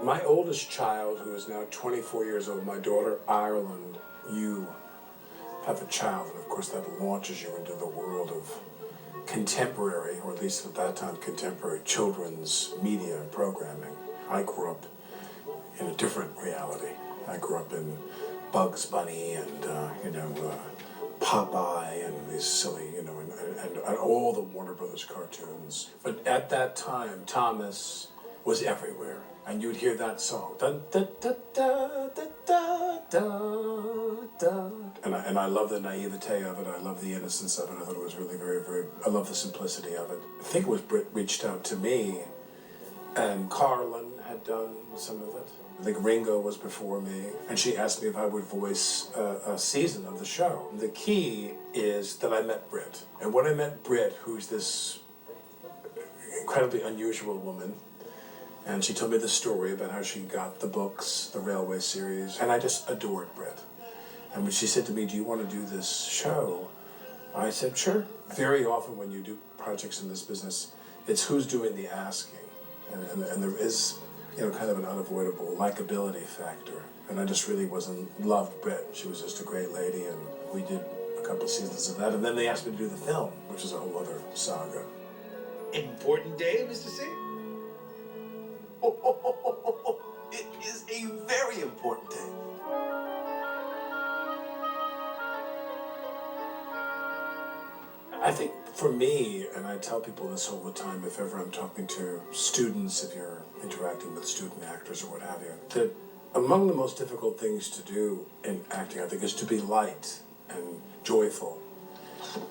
My oldest child, who is now 24 years old, my daughter, Ireland, you have a child, and of course that launches you into the world of contemporary, or at least at that time, contemporary children's media and programming. I grew up in a different reality. I grew up in Bugs Bunny and, Popeye and these silly, and all the Warner Brothers cartoons. But at that time, Thomas was everywhere. And you'd hear that song. Dun, dun, dun, dun, dun, dun, dun, dun. And I love the naivete of it. I love the innocence of it. I thought it was really very, very, I love the simplicity of it. I think it was Britt reached out to me, and Carlin had done some of it. I think Ringo was before me, and she asked me if I would voice a season of the show. The key is that I met Britt. And when I met Britt, who's this incredibly unusual woman, and she told me the story about how she got the books, the Railway series, and I just adored Britt. And when she said to me, do you want to do this show? I said, sure. Very often when you do projects in this business, it's who's doing the asking. And there is, kind of an unavoidable likability factor. And I just really loved Britt. She was just a great lady, and we did a couple of seasons of that. And then they asked me to do the film, which is a whole other saga. Important day, Mr. C? It is a very important day. I think for me, and I tell people this all the time, if ever I'm talking to students, if you're interacting with student actors or what have you, that among the most difficult things to do in acting, I think, is to be light and joyful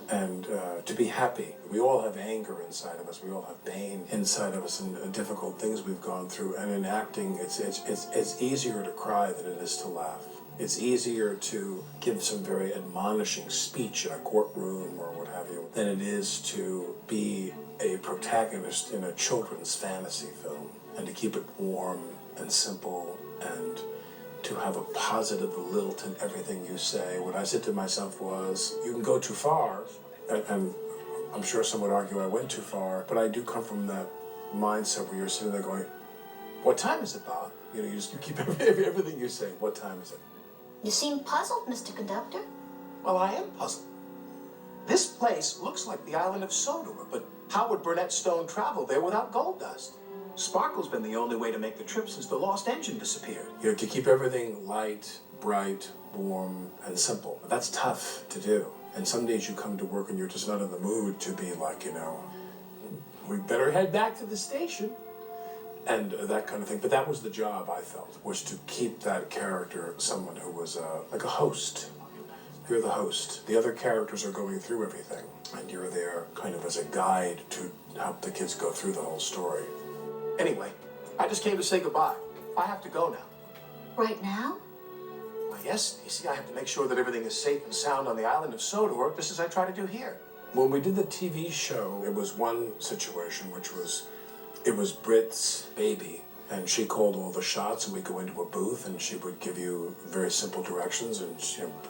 and to be happy. We all have anger inside of us. We all have pain inside of us and difficult things we've gone through. And in acting, it's easier to cry than it is to laugh. It's easier to give some very admonishing speech in a courtroom or what have you than it is to be a protagonist in a children's fantasy film and to keep it warm and simple and to have a positive lilt in everything you say. What I said to myself was, you can go too far, and I'm sure some would argue I went too far, but I do come from that mindset where you're sitting there going, what time is it, Bob? You keep everything you say, what time is it? You seem puzzled, Mr. Conductor. Well, I am puzzled. This place looks like the island of Sodor, but how would Burnett Stone travel there without gold dust? Sparkle's been the only way to make the trip since the lost engine disappeared. To keep everything light, bright, warm, and simple. That's tough to do. And some days you come to work and you're just not in the mood to be like, we better head back to the station. And that kind of thing. But that was the job, I felt, was to keep that character someone who was like a host. You're the host. The other characters are going through everything. And you're there kind of as a guide to help the kids go through the whole story. Anyway, I just came to say goodbye. I have to go now. Right now? Well, yes. You see, I have to make sure that everything is safe and sound on the island of Sodor, just as I try to do here. When we did the TV show, it was one situation, which was, it was Britt's baby, and she called all the shots, and we'd go into a booth, and she would give you very simple directions, and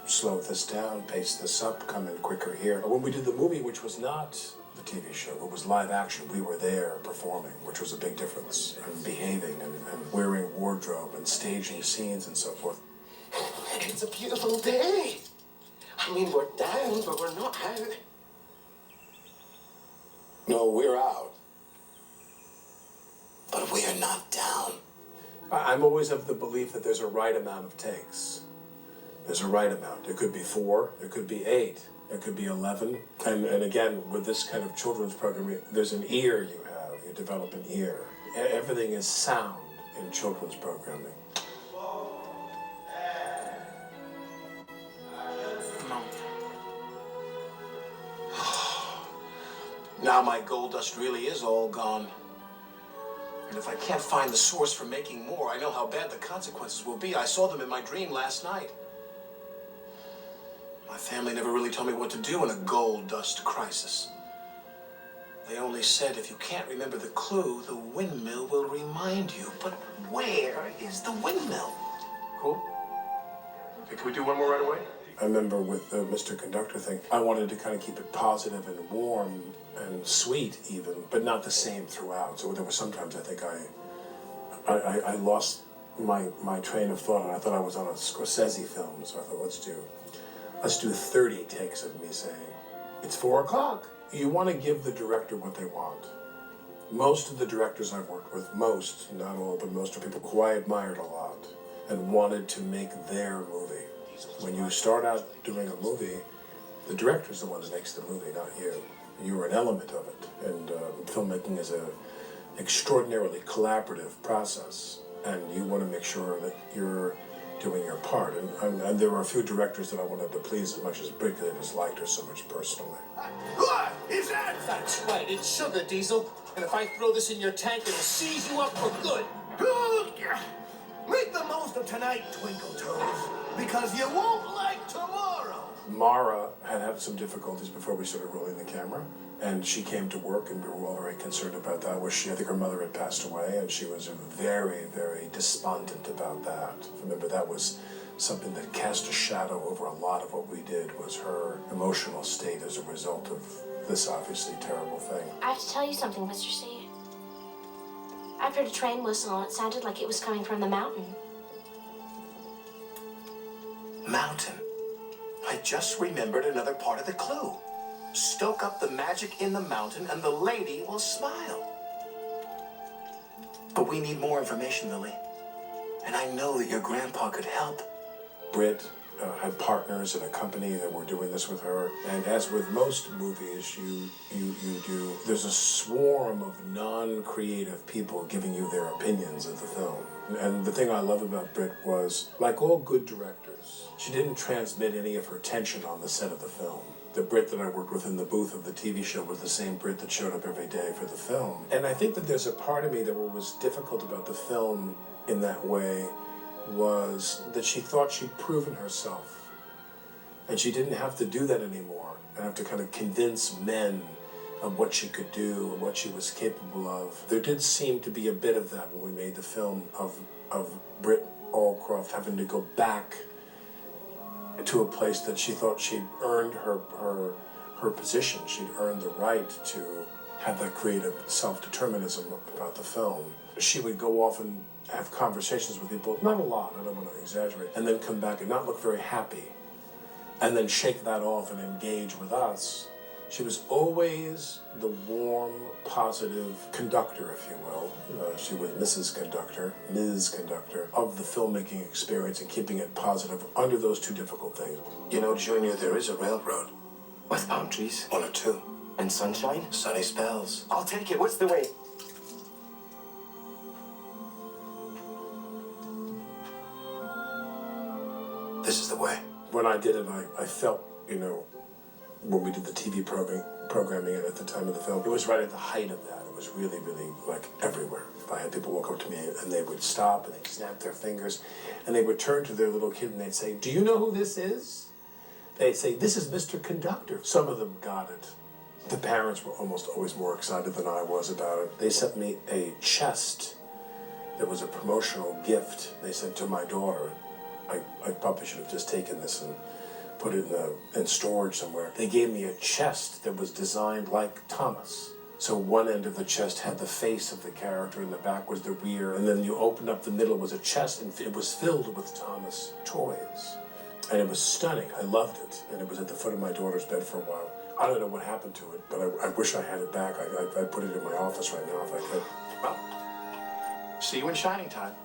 slow this down, pace this up, come in quicker here. When we did the movie, which was not the TV show, it was live action, we were there performing, which was a big difference, and behaving, and wearing wardrobe, and staging scenes, and so forth. It's a beautiful day. I mean, we're down, but we're not out. No, we're out. But we are not down. I'm always of the belief that there's a right amount of takes. There's a right amount. It could be 4, it could be 8, it could be 11. And again, with this kind of children's programming, there's an ear you have. You develop an ear. Everything is sound in children's programming. Now my gold dust really is all gone. And if I can't find the source for making more, I know how bad the consequences will be. I saw them in my dream last night. My family never really told me what to do in a gold dust crisis. They only said if you can't remember the clue, the windmill will remind you. But where is the windmill? Cool. Okay, can we do one more right away? I remember with the Mr. Conductor thing, I wanted to kind of keep it positive and warm and sweet even, but not the same throughout. So there were sometimes I think I lost my train of thought, and I thought I was on a Scorsese film, so I thought, let's do 30 takes of me saying, it's 4 o'clock. You want to give the director what they want. Most of the directors I've worked with, most, not all, but most are people who I admired a lot and wanted to make their movie. When you start out doing a movie, the director's the one that makes the movie, not you. You're an element of it, and filmmaking is an extraordinarily collaborative process, and you want to make sure that you're doing your part. And there were a few directors that I wanted to please as much as Brick, because I just liked her so much personally. What is that? That's right, it's sugar, Diesel. And if I throw this in your tank, it'll seize you up for good. Make the most of tonight, Twinkle Toes, because you won't like tomorrow. Mara had some difficulties before we started rolling the camera, and she came to work, and we were all very concerned about that. I think her mother had passed away, and she was very, very despondent about that. Remember, that was something that cast a shadow over a lot of what we did, was her emotional state as a result of this obviously terrible thing. I have to tell you something, Mr. C. I've heard a train whistle, and it sounded like it was coming from the mountain. Mountain. I just remembered another part of the clue. Stoke up the magic in the mountain and the lady will smile. But we need more information, Lily. And I know that your grandpa could help. Britt had partners in a company that were doing this with her, and as with most movies there's a swarm of non-creative people giving you their opinions of the film. And the thing I love about Britt was, like all good directors, she didn't transmit any of her tension on the set of the film. The Britt that I worked with in the booth of the TV show was the same Britt that showed up every day for the film. And I think that there's a part of me that what was difficult about the film in that way was that she thought she'd proven herself. And she didn't have to do that anymore and have to kind of convince men of what she could do and what she was capable of. There did seem to be a bit of that when we made the film of Britt Allcroft having to go back to a place that she thought she'd earned her position. She'd earned the right to have that creative self-determinism about the film. She would go off and have conversations with people, not a lot, I don't want to exaggerate, and then come back and not look very happy, and then shake that off and engage with us. She was always the warm, positive conductor, if you will. She was Ms. Conductor of the filmmaking experience and keeping it positive under those two difficult things. You know, Junior, there is a railroad. With palm trees? 1 or 2. And sunshine? Sunny spells. I'll take it. What's the way? This is the way. When I did it, I felt, when we did the TV programming at the time of the film, it was right at the height of that. It was really, really like everywhere. I had people walk up to me and they would stop and they'd snap their fingers and they would turn to their little kid and they'd say, "Do you know who this is?" They'd say, "This is Mr. Conductor." Some of them got it. The parents were almost always more excited than I was about it. They sent me a chest that was a promotional gift. They sent to my daughter. I probably should have just taken this and put it in storage somewhere. They gave me a chest that was designed like Thomas. So one end of the chest had the face of the character and the back was the rear. And then you open up the middle was a chest and it was filled with Thomas toys. And it was stunning. I loved it. And it was at the foot of my daughter's bed for a while. I don't know what happened to it, but I wish I had it back. I'd put it in my office right now if I could. Well, see you in shining time.